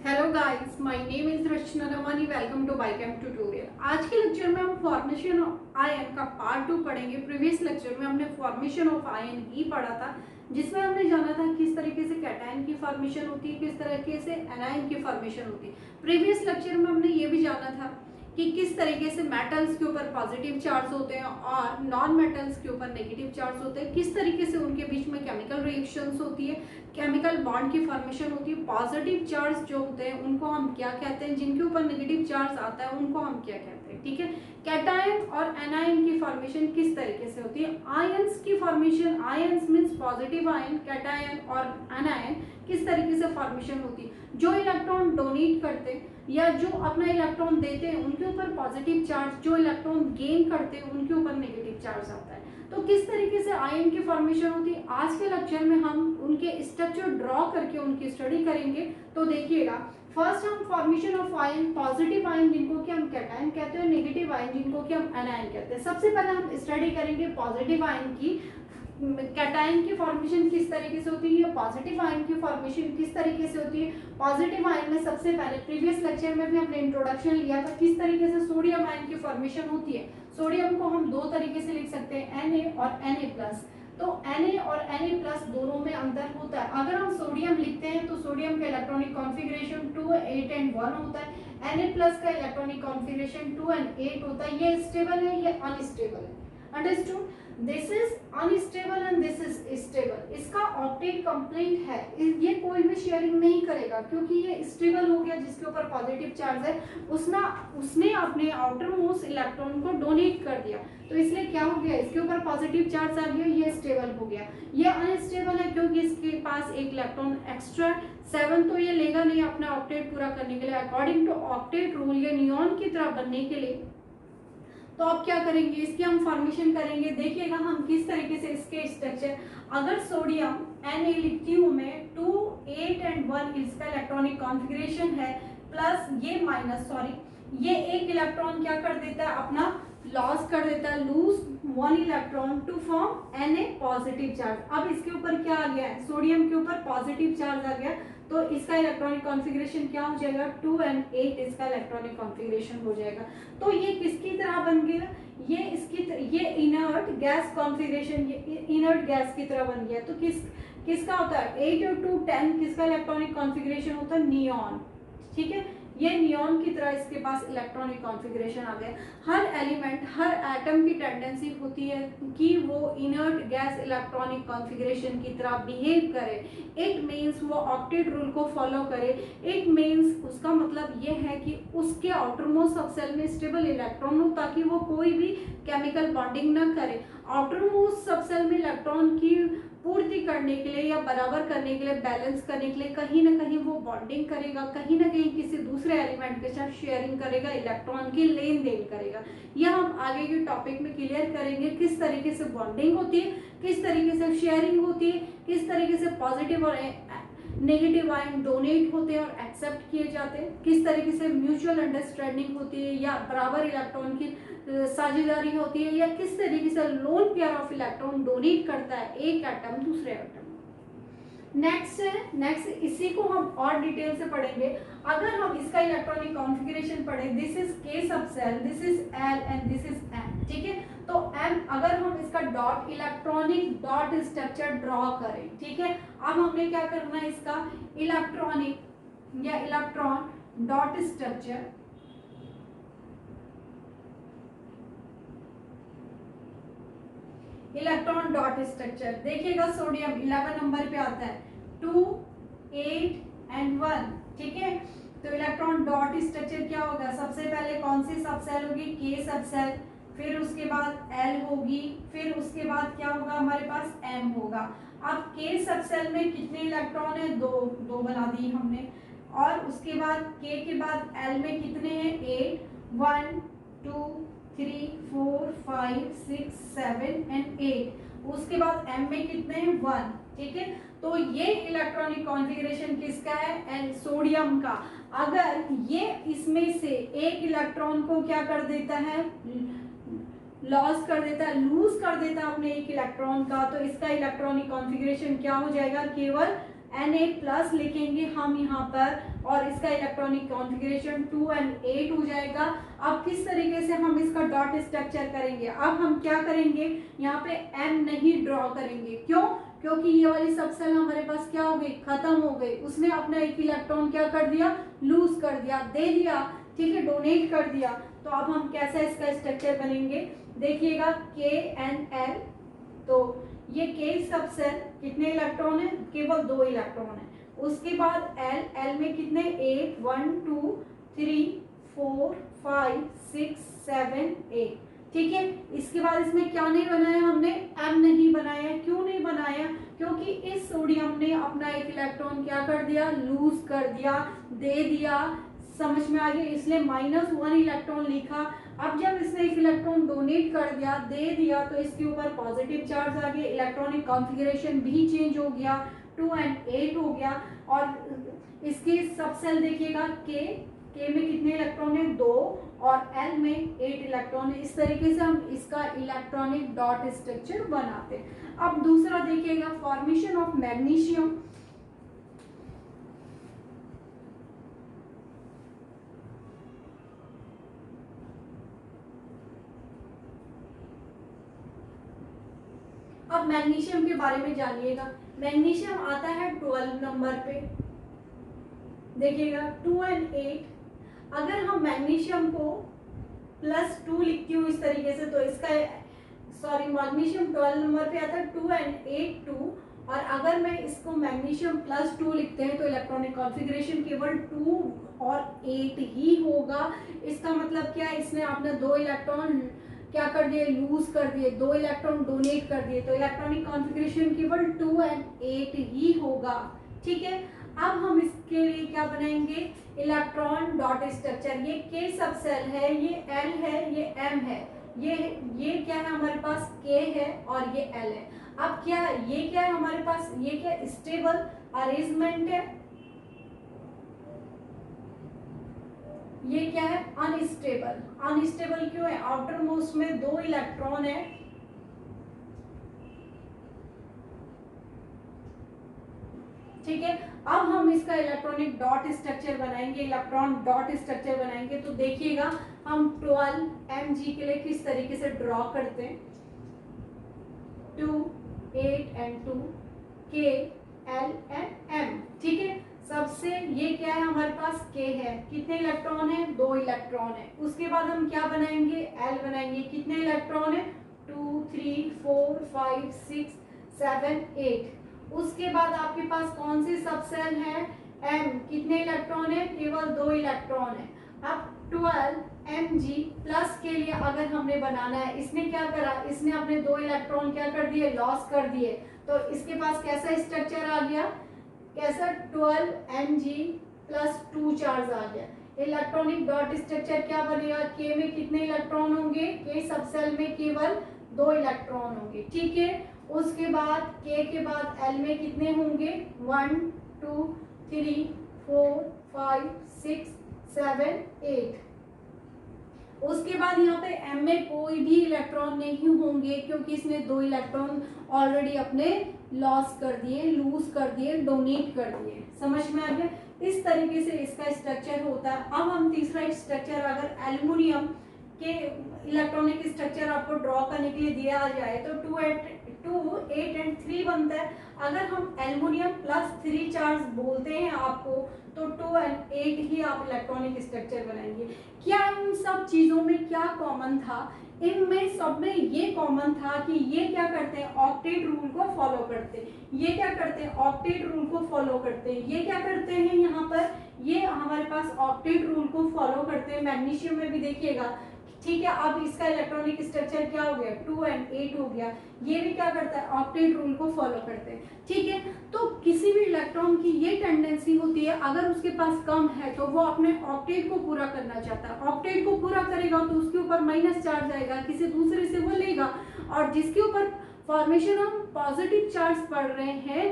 Hello guys, my name is Rachna Ramani. Welcome to biochem tutorial. आज के lecture में हम फॉर्मेशन ऑफ आयन का पार्ट 2 पढ़ेंगे। प्रीवियस लेक्चर में हमने फॉर्मेशन ऑफ आयन ही पढ़ा था, जिसमें हमने जाना था किस तरीके से कैटायन की फॉर्मेशन होती है, किस तरीके से एनायन की फॉर्मेशन होती है। प्रीवियस लेक्चर में हमने ये भी जाना था कि किस तरीके से मेटल्स के ऊपर पॉजिटिव चार्ज होते हैं और नॉन मेटल्स के ऊपर नेगेटिव चार्ज होते हैं, किस तरीके से उनके बीच में केमिकल रिएक्शंस होती है, केमिकल बॉन्ड की फॉर्मेशन होती है। पॉजिटिव चार्ज जो होते हैं उनको हम क्या कहते हैं, जिनके ऊपर नेगेटिव चार्ज आता है उनको हम क्या कहते हैं। ठीक है, कैटायन और एनायन की फॉर्मेशन किस तरीके से होती है। आयंस की formation, ions means positive ion, cation और एनायन किस तरीके से फॉर्मेशन होती है। जो इलेक्ट्रॉन डोनेट करते हैं या जो अपना इलेक्ट्रॉन देते हैं उनके ऊपर पॉजिटिव चार्ज, जो इलेक्ट्रॉन गेन करते हैं उनके ऊपर नेगेटिव चार्ज आता है। तो किस तरीके से आयन की फॉर्मेशन होती है, आज के लेक्चर में हम उनके स्ट्रक्चर ड्रॉ करके उनकी स्टडी करेंगे। तो देखिएगा, फर्स्ट हम formation of ion, positive ion जिनको कि हम कैटायन कहते हैं, नेगेटिव आयन जिनको कि हम एनायन कहते हैं। सबसे पहले हम स्टडी करेंगे पॉजिटिव आयन की, कैटायन की फॉर्मेशन किस तरीके से होती है, पॉजिटिव आयन की फॉर्मेशन किस तरीके से होती है। पॉजिटिव आयन में सबसे पहले प्रीवियस लेक्चर में भी हमने इंट्रोडक्शन लिया था किस तरीके से सोडियम आयन की फॉर्मेशन होती है। सोडियम को हम दो तरीके से लिख सकते हैं, Na और Na+। तो Na और Na+ दोनों में अंतर होता है। अगर हम सोडियम लिखते हैं तो सोडियम का इलेक्ट्रॉनिक कॉन्फ़िगरेशन 2, 8 एंड 1 होता है। Na+ का इलेक्ट्रॉनिक कॉन्फ़िगरेशन 2 एंड 8 होता है। ये स्टेबल है, ये अनस्टेबल है। Understood? This is unstable and this is stable. इसका ऑक्टेट कंप्लीट है, ये कोई भी शेयरिंग नहीं करेगा क्योंकि ये स्टेबल हो गया। जिसके ऊपर पॉजिटिव चार्ज है उसने अपने आउटर मोस्ट इलेक्ट्रॉन को डोनेट कर दिया, तो इसलिए क्या हो गया, इसके ऊपर पॉजिटिव चार्ज आ गया, ये स्टेबल हो गया। ये अनस्टेबल है क्योंकि इसके पास एक इलेक्ट्रॉन एक्स्ट्रा 7 तो ये लेगा नहीं अपना ऑक्टेट पूरा करने के लिए। अकॉर्डिंग टू ऑक्टेट रूल ये नियॉन की तरह बनने के लिए तो आप क्या करेंगे, इसकी हम फॉर्मेशन करेंगे। देखिएगा हम किस तरीके से इसके स्ट्रक्चर, अगर सोडियम Na लिखती हूँ मैं 2, 8 एंड 1 इसका इलेक्ट्रॉनिक कॉन्फ़िगरेशन है, प्लस ये माइनस, सॉरी ये एक इलेक्ट्रॉन क्या कर देता है, अपना लॉस कर देता है, lose 1 electron to form Na positive charge. अब इसके ऊपर क्या आ गया है, सोडियम के ऊपर पॉजिटिव चार्ज आ गया, तो इसका इलेक्ट्रॉनिक कॉन्फ़िगरेशन क्या हो जाएगा, 2 एंड 8 इसका इलेक्ट्रॉनिक कॉन्फ़िगरेशन हो जाएगा। तो ये किसकी तरह बन गया, ये इनर्ट गैस कॉन्फ़िगरेशन, ये इनर्ट गैस की तरह बन गया। तो किसका होता है 8 और 2 10, किसका इलेक्ट्रॉनिक कॉन्फ़िगरेशन होता है, नियॉन। ठीक है, ये नियॉन की तरह इसके पास इलेक्ट्रॉनिक कॉन्फ़िगरेशन आ गया। हर एलिमेंट, हर एटम की टेंडेंसी होती है कि वो इनर्ट गैस इलेक्ट्रॉनिक कॉन्फ़िगरेशन की तरह बिहेव करे। इट मीन्स वो ऑक्टेट रूल को फॉलो करे। इट मीन्स उसका मतलब ये है कि उसके आउटरमोस्ट सब सेल में स्टेबल इलेक्ट्रॉन हो ताकि वो कोई भी केमिकल बॉन्डिंग न करे। आउटरमोस्ट सब सेल में इलेक्ट्रॉन की पूर्ति करने के लिए या बराबर करने के लिए, बैलेंस करने के लिए कहीं ना कहीं वो बॉन्डिंग करेगा, कहीं ना कहीं किसी दूसरे एलिमेंट के साथ शेयरिंग करेगा, इलेक्ट्रॉन की लेन देन करेगा। यह हम आगे के टॉपिक में क्लियर करेंगे किस तरीके से बॉन्डिंग होती है, किस तरीके से शेयरिंग होती है, किस तरीके से पॉजिटिव और नेगेटिव आयन डोनेट होते हैं और एक्सेप्ट किए जाते हैं, किस तरीके से म्यूचुअल अंडरस्टैंडिंग होती है या बराबर इलेक्ट्रॉन की साझेदारी होती है, या किस तरीके से lone pair of electron donate करता है एक एटम दूसरे एटम। नेक्स्ट इसी को हम और डिटेल से पढ़ेंगे। अगर हम इसका इलेक्ट्रॉनिक कॉन्फ़िगरेशन पढ़ें, this is K subshell, this is L and this is M। ठीक है, तो M अगर हम इसका dot electronic dot structure draw करें, ठीक है, अब हमने क्या करना है, इसका इलेक्ट्रॉनिक या electron dot structure, electron dot structure देखिएगा, सोडियम 11 नंबर पे आता है, 2, 8 एंड 1। ठीक है, तो इलेक्ट्रॉन डॉट स्ट्रक्चर क्या होगा, सबसे पहले कौन सी सब सेल होगी, K सब सेल, फिर उसके बाद L होगी, फिर उसके बाद क्या होगा, हमारे पास M होगा। अब K सब सेल में कितने इलेक्ट्रॉन है, दो बना दी हमने, और उसके बाद K के बाद L में कितने हैं, 8, 1, 2, 3, 4, 5, 6, 7 एंड 8। उसके बाद M में कितने हैं, 1। ठीक है, तो ये इलेक्ट्रॉनिक कॉन्फ़िगरेशन किसका है, एंड सोडियम का। अगर ये इसमें से एक इलेक्ट्रॉन को क्या कर देता है, लॉस कर देता है, लूज कर देता है अपने एक इलेक्ट्रॉन का, तो इसका इलेक्ट्रॉनिक कॉन्फ़िगरेशन क्या हो जाएगा, केवल Na+ लिखेंगे हम यहाँ पर और इसका इलेक्ट्रॉनिक कॉन्फ़िगरेशन 2Na हो जाएगा। अब किस तरीके से हम इसका डॉट स्ट्रक्चर करेंगे, अब हम क्या करेंगे, यहाँ पे M नहीं ड्रॉ करेंगे। क्यों? क्योंकि ये वाली सब सेल हमारे पास क्या हो गई, खत्म हो गई। उसने अपना एक इलेक्ट्रॉन क्या कर दिया, लूज कर दिया, दे दिया, ठीक है, डोनेट कर दिया। तो अब हम कैसा इसका स्ट्रक्चर बनेंगे, देखिएगा KNL। तो ये K सब सेल कितने इलेक्ट्रॉन है, केवल 2 इलेक्ट्रॉन है। उसके बाद L में कितने, 8 1 2 3 4 5 6 7 8, ठीक है। इसके बाद इसमें क्या नहीं बनाया हमने, M नहीं बनाया। क्यों नहीं बनाया, क्योंकि इस सोडियम ने अपना एक इलेक्ट्रॉन क्या कर दिया, लूज कर दिया, दे दिया। समझ में आ गया, इसलिए -1 इलेक्ट्रॉन लिखा। अब जब इसने एक इलेक्ट्रॉन डोनेट कर दिया, दे दिया, तो इसके ऊपर पॉजिटिव चार्ज आ गया, इलेक्ट्रॉनिक कॉन्फ़िगरेशन भी चेंज हो गया, 2n8 हो गया। और इसकी सब सेल देखिएगा, K में कितने इलेक्ट्रॉन है, 2, और L में 8 इलेक्ट्रॉन है। इस तरीके से हम इसका इलेक्ट्रॉनिक डॉट स्ट्रक्चर बनाते हैं। अब दूसरा देखिएगा, फॉर्मेशन ऑफ मैग्नीशियम। अब मैग्नीशियम के बारे में जानिएगा। मैग्नीशियम आता है 12 नंबर पे, देखिएगा 2n8। अगर हम मैग्नीशियम को +2 लिखती हूँ इस तरीके से, तो इसका मैग्नीशियम 12 नंबर पे आता है 2n8 और अगर मैं इसको मैग्नीशियम +2 लिखते हैं तो इलेक्ट्रॉनिक कॉन्फ़िगरेशन केवल 2 और 8 ही होगा। इसका मतलब क्या है, इसने आपने 2 इलेक्ट्रॉन क्या कर दिए, लूज कर दिए, 2 इलेक्ट्रॉन डोनेट कर दिए, तो इलेक्ट्रॉनिक कॉन्फ़िगरेशन केवल 2 और 8 ही होगा, ठीक है। अब हम इसके लिए क्या बनाएंगे, इलेक्ट्रॉन डॉट स्ट्रक्चर। ये K सब सेल है, ये L है, ये M है, ये क्या है हमारे पास, K है और ये L है। अब क्या ये क्या है हमारे पास, ये क्या स्टेबल अरेंजमेंट है, ये क्या है, अनस्टेबल। अनस्टेबल क्यों है, आउटर मोस्ट में 2 इलेक्ट्रॉन है, ठीक है। अब हम इसका इलेक्ट्रॉनिक डॉट स्ट्रक्चर बनाएंगे, इलेक्ट्रॉन डॉट स्ट्रक्चर बनाएंगे। तो देखिएगा हम 12 Mg के लिए किस तरीके से ड्रॉ करते हैं, 2 8 and 2 K L and M, ठीक है। सबसे ये क्या है हमारे पास, K है, कितने इलेक्ट्रॉन है, 2 इलेक्ट्रॉन है। उसके बाद हम क्या बनाएंगे, L बनाएंगे, कितने इलेक्ट्रॉन है, 2 3 4 5 6 7 8। उसके बाद आपके पास कौन सी सब सेल है, M, कितने इलेक्ट्रॉन है, केवल 2 इलेक्ट्रॉन है। अब 12 Mg प्लस के लिए अगर हमने बनाना है, इसने क्या करा, इसने अपने 2 इलेक्ट्रॉन क्या कर दिए, लॉस कर दिए। तो इसके पास कैसा स्ट्रक्चर आ गया, कैसा, 12 Mg प्लस 2 चार्ज आ गया। इलेक्ट्रॉनिक डॉट स्ट्रक्चर क्या बनेगा, K में कितने इलेक्ट्रॉन होंगे, K सब सेल में केवल 2 इलेक्ट्रॉन होंगे, ठीक है। उसके बाद K के बाद L में कितने होंगे, 1 2 3 4 5 6 7 8। उसके बाद यहाँ पे M में कोई भी इलेक्ट्रॉन नहीं होंगे, क्योंकि इसने 2 इलेक्ट्रॉन ऑलरेडी अपने लॉस कर दिए, लूज कर दिए, डोनेट कर दिए। समझ में आ गया, इस तरीके से इसका स्ट्रक्चर होता है। अब हम तीसरा स्ट्रक्चर, अगर एल्युमिनियम के इलेक्ट्रॉनिक स्ट्रक्चर आपको ड्रॉ करने के लिए दिया जाए तो 2 8 and 3 बनता है। अगर हम एल्युमिनियम +3 चार्ज बोलते हैं आपको, तो 2 and 8 ही आप इलेक्ट्रॉनिक स्ट्रक्चर बनाएंगे। क्या इन सब चीज़ों में क्या कॉमन था, इनमें सब में ये कॉमन था कि ये क्या करते हैं, ऑक्टेट रूल को फॉलो करते हैं। ये क्या करते हैं, ऑक्टेट रूल को फॉलो करते हैं। ये क्या करते हैं, यहाँ पर ये हमारे पास ऑक्टेट रूल को फॉलो करते हैं। मैग्नीशियम में भी देखिएगा, ठीक है। अब इसका इलेक्ट्रॉनिक स्ट्रक्चर क्या हो गया, 2 and 8 हो गया। ये भी क्या करता है, ऑक्टेट रूल को फॉलो करते हैं, ठीक है। तो किसी भी इलेक्ट्रॉन की ये टेंडेंसी होती है, अगर उसके पास कम है तो वो अपने ऑक्टेट को पूरा करना चाहता है। ऑक्टेट को पूरा करेगा तो उसके ऊपर माइनस चार्ज आएगा, किसी दूसरे से वो लेगा। और जिसके ऊपर फॉर्मेशन हम पॉजिटिव चार्ज पढ़ रहे हैं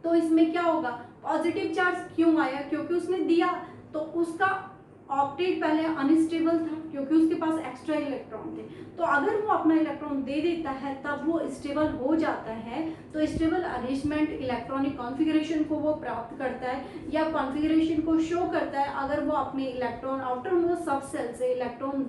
तो इसमें क्या होगा, पॉजिटिव चार्ज क्यों आया, क्योंकि उसने दिया, तो उसका ऑक्टेट पहले अनस्टेबल था क्योंकि उसके पास एक्स्ट्रा इलेक्ट्रॉन थे, तो अगर वो अपना इलेक्ट्रॉन दे देता है तब वो स्टेबल हो जाता है। तो स्टेबल अरेंजमेंट इलेक्ट्रॉनिक कॉन्फ़िगरेशन को वो प्राप्त करता है या कॉन्फ़िगरेशन को शो करता है अगर वो अपने इलेक्ट्रॉन आउटर मोस्ट सब सेल से इलेक्ट्रॉन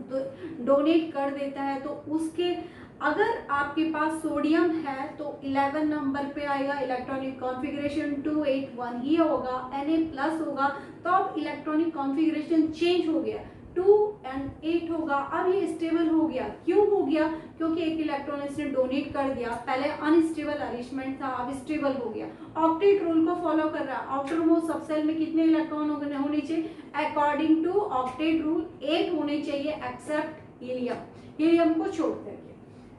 डोनेट कर देता है। तो उसके अगर आपके पास सोडियम है तो 11 नंबर पे आएगा इलेक्ट्रॉनिक कॉन्फ़िगरेशन 281 ही होगा, Na+ होगा, तो अब इलेक्ट्रॉनिक कॉन्फ़िगरेशन चेंज हो गया, 2 और 8 होगा। अब ये स्टेबल हो गया, क्यों हो गया? क्योंकि एक इलेक्ट्रॉन इसने डोनेट कर दिया, पहले अनस्टेबल अरेंजमेंट था, अब स्टेबल हो गया। ऑक्टेट रूल को फॉलो कर रहा है। आउटर मोस्ट सब सेल में कितने इलेक्ट्रॉन होने चाहिए? अकॉर्डिंग टू ऑक्टेट रूल 8 होने चाहिए एक्सेप्ट हीलियम को छोड़ करके,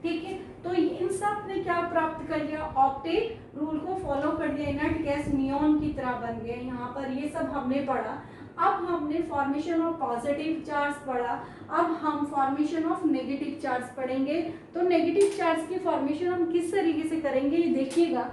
ठीक है। तो इन सब ने क्या प्राप्त कर लिया? ऑक्टेट रूल को फॉलो कर लिया, इनर्ट गैस नियॉन की तरह बन गए। यहाँ पर ये सब हमने पढ़ा। अब हमने फॉर्मेशन ऑफ पॉजिटिव चार्ज पढ़ा, अब हम फॉर्मेशन ऑफ नेगेटिव चार्ज पढ़ेंगे। तो नेगेटिव चार्ज की फॉर्मेशन हम किस तरीके से करेंगे ये देखिएगा।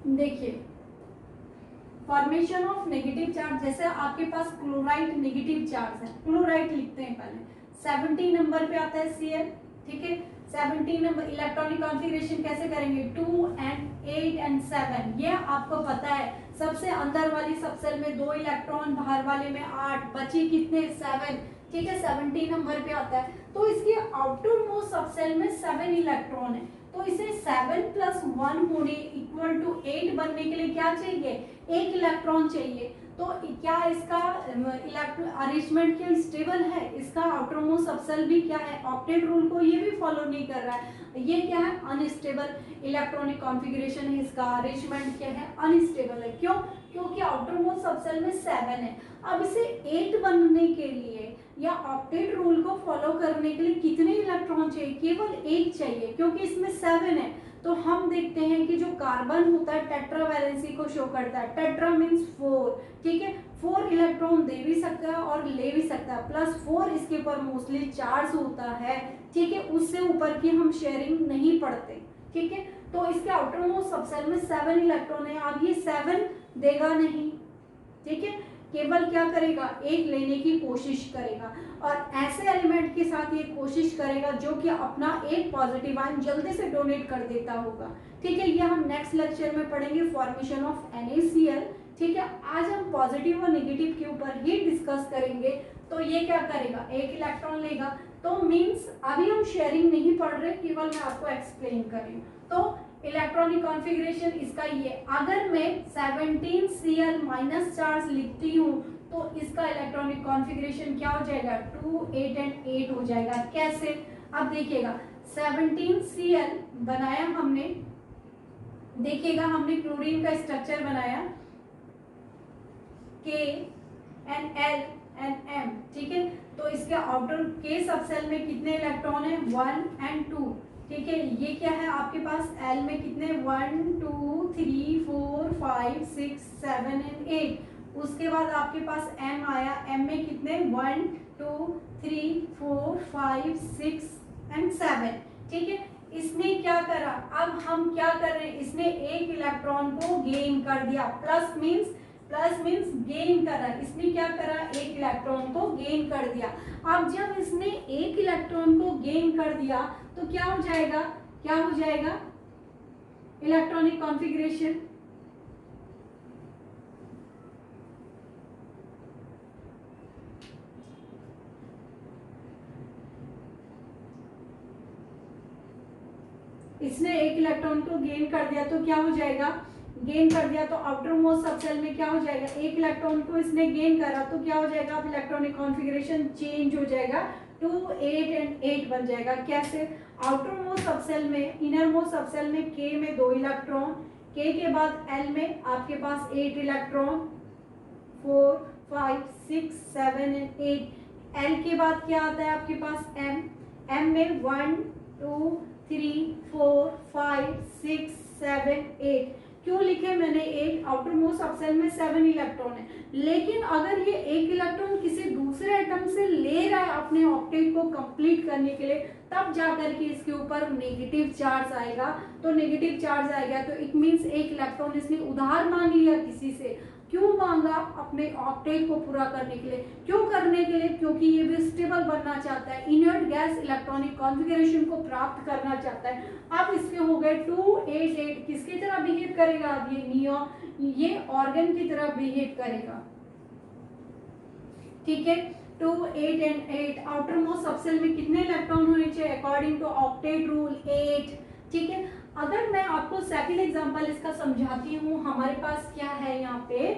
देखिए फॉर्मेशन ऑफ नेगेटिव चार्ज, जैसे आपके पास क्लोराइड नेगेटिव चार्ज है, क्लोराइड लिखते हैं पहले, 17 नंबर पे आता है Cl, ठीक है। 17 नंबर इलेक्ट्रॉनिक कॉन्फ़िगरेशन कैसे करेंगे? 2 और 8 और 7, ये आपको पता है। सबसे अंदर वाली सब सेल में 2 इलेक्ट्रॉन, बाहर वाले में 8, बचे कितने? 7, ठीक है। 17 नंबर पे आता है। तो इसके आउटर मोस्ट सब सेल में 7 इलेक्ट्रॉन है, तो इसे 7 + 1 होने इक्वल टू 8 बनने के लिए क्या चाहिए? 1 इलेक्ट्रॉन चाहिए। तो क्या इसका अरेंजमेंट क्या स्टेबल है? इसका आउटर मोस्ट सब सेल भी क्या है? ऑक्टेट रूल को ये भी फॉलो नहीं कर रहा है, ये क्या है? अनस्टेबल इलेक्ट्रॉनिक कॉन्फ़िगरेशन है, इसका अरेंजमेंट क्या है? अनस्टेबल है। क्यों? क्योंकि आउटर मोस्ट सब सेल में 7 है। अब इसे 8 बनने के लिए या ऑक्टेट रूल को फॉलो करने के लिए कितने इलेक्ट्रॉन चाहिए? केवल 1 चाहिए, क्योंकि इसमें 7 है। तो हम देखते हैं कि जो कार्बन होता है टेट्रा वैलेंसी को शो करता है। टेट्रा मीन्स 4, ठीक है। 4 इलेक्ट्रॉन दे भी सकता है और ले भी सकता है, +4 इसके ऊपर मोस्टली चार्ज होता है, ठीक है। उससे ऊपर की हम शेयरिंग नहीं पढ़ते, ठीक है। तो इसके आउटर मोस्ट सब सेल में 7 इलेक्ट्रॉन है। अब ये 7 देगा नहीं, ठीक है, केवल क्या करेगा? 1 लेने की कोशिश करेगा, और ऐसे एलिमेंट के साथ ये कोशिश करेगा जो कि अपना एक पॉजिटिव आयन जल्दी से डोनेट कर देता होगा, ठीक है। ये हम नेक्स्ट लेक्चर में पढ़ेंगे, फॉर्मेशन ऑफ NaCl, ठीक है। आज हम पॉजिटिव और नेगेटिव के ऊपर ही डिस्कस करेंगे। तो ये क्या करेगा? 1 इलेक्ट्रॉन लेगा। तो मीन्स अभी हम शेयरिंग नहीं पढ़ रहे, केवल मैं आपको एक्सप्लेन कर रही हूँ। तो इलेक्ट्रॉनिक कॉन्फ़िगरेशन इसका ये, अगर मैं 17Cl माइनस चार्ज लिखती हूँ तो इसका इलेक्ट्रॉनिक कॉन्फ़िगरेशन क्या हो जाएगा? 2, 8 और 8 हो जाएगा। कैसे? अब देखिएगा, 17Cl बनाया हमने, देखिएगा हमने क्लोरीन का स्ट्रक्चर बनाया, K and L and M, ठीक है। तो इसके आउटर K सब सेल में कितने इलेक्ट्रॉन है? 1 और 2, ठीक है। ये क्या है आपके पास? L में कितने? 1, 2, 3, 4, 5, 6, 7 और 8। उसके बाद आपके पास M आया, M में कितने? 1, 2, 3, 4, 5, 6 और 7, ठीक है। इसने क्या करा? अब हम क्या कर रहे हैं? इसने 1 इलेक्ट्रॉन को गेन कर दिया, प्लस मीन्स गेन कर रहा है। इसने क्या करा? 1 इलेक्ट्रॉन को गेन कर दिया। अब जब इसने 1 इलेक्ट्रॉन को गेन कर दिया तो क्या हो जाएगा? इलेक्ट्रॉनिक कॉन्फ़िगरेशन, इसने 1 इलेक्ट्रॉन को गेन कर दिया तो क्या हो जाएगा? गेन कर दिया तो आउटर मोस्ट सब सेल में क्या हो जाएगा? 1 इलेक्ट्रॉन को इसने गेन करा तो क्या हो जाएगा? अब इलेक्ट्रॉनिक कॉन्फ़िगरेशन चेंज हो जाएगा, 2, 8 और 8 बन जाएगा। कैसे? आउटर मोस्ट सब सेल में, इनर मोस्ट सब सेल में K में 2 इलेक्ट्रॉन, K के बाद L में आपके पास 8 इलेक्ट्रॉन, 4, 5, 6, 7 और 8। L के बाद क्या आता है आपके पास? M में 1, 2, 3, 4, 5, 6, 7, 8, क्यों लिखे मैंने 8, आउटर मोस्ट सब सेल में 7 इलेक्ट्रॉन है, लेकिन अगर ये 1 इलेक्ट्रॉन किसी दूसरे एटम से ले रहा है अपने ऑक्टेट को कंप्लीट करने के लिए, तब जाकर के इसके ऊपर नेगेटिव चार्ज आएगा। तो नेगेटिव चार्ज आएगा तो इट मींस 1 इलेक्ट्रॉन इसने उधार मांग लिया किसी से। क्यों मांगा? अपने ऑक्टेट को पूरा करने के लिए। क्यों करने के लिए? क्योंकि ये भी स्टेबल बनना चाहता है, इनर्ट गैस इलेक्ट्रॉनिक कॉन्फ़िगरेशन को प्राप्त करना चाहता है। अब इसके हो गए 2, 8, 8 किसकी तरह बिहेव करेगा? अब ये नियो ये ऑर्गन की तरह बिहेव करेगा, ठीक है। 2, 8 एंड 8 आउटर मोस्ट सबसेल में कितने इलेक्ट्रॉन होने चाहिए अकॉर्डिंग टू ऑक्टेट रूल? 8, ठीक है। अगर मैं आपको सेकंड एग्जांपल इसका समझाती हूँ, हमारे पास क्या है यहाँ पे,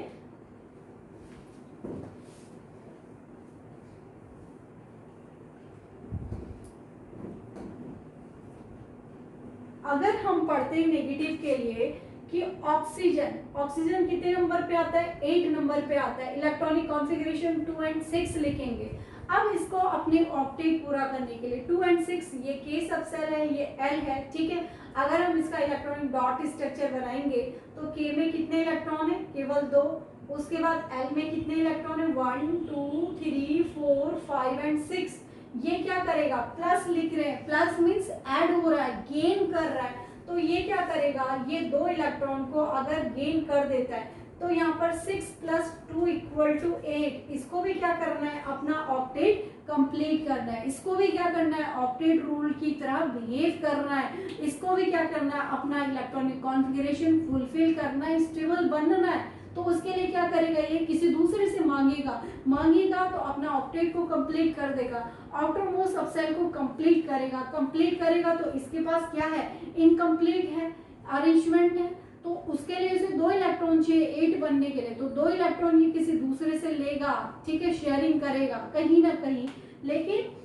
अगर हम पढ़ते हैं नेगेटिव के लिए कि ऑक्सीजन कितने नंबर पे आता है? 8 नंबर पे आता है। इलेक्ट्रॉनिक कॉन्फ़िगरेशन 2 एंड 6 लिखेंगे। अब इसको अपने ऑक्टेट पूरा करने के लिए 2 एंड 6 ये के सबसेल है, ये एल है, ठीक है। अगर हम इसका इलेक्ट्रॉनिक डॉट स्ट्रक्चर बनाएंगे तो के में कितने इलेक्ट्रॉन है? केवल 2। उसके बाद एल में कितने इलेक्ट्रॉन है? 1, 2, 3, 4, 5 एंड 6। ये क्या करेगा? प्लस लिख रहे हैं, प्लस मीन्स ऐड हो रहा है, गेन कर रहा है। तो ये क्या करेगा? ये 2 इलेक्ट्रॉन को अगर गेन कर देता है तो यहाँ पर 6 + 2 = 8। इसको भी क्या करना है? अपना ऑक्टेट कंप्लीट करना है। इसको भी क्या करना है? ऑक्टेट रूल की तरह बिहेव करना है। इसको भी क्या करना है? अपना इलेक्ट्रॉनिक कॉन्फ़िगरेशन फुलफिल करना है, स्टेबल बनना है। तो उसके लिए क्या करेगा? ये किसी दूसरे से मांगेगा तो अपना ऑक्टेट को कंप्लीट कर देगा, आउटर मोस्ट सबसेल को कंप्लीट करेगा तो इसके पास क्या है? इनकम्प्लीट है, अरेंजमेंट है। तो उसके लिए इसे 2 इलेक्ट्रॉन चाहिए 8 बनने के लिए, तो 2 इलेक्ट्रॉन ये किसी दूसरे से लेगा, ठीक है, शेयरिंग करेगा कहीं ना कहीं। लेकिन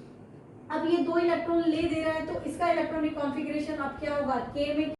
अब ये 2 इलेक्ट्रॉन ले दे रहा है तो इसका इलेक्ट्रॉनिक कॉन्फ़िगरेशन अब क्या होगा? के में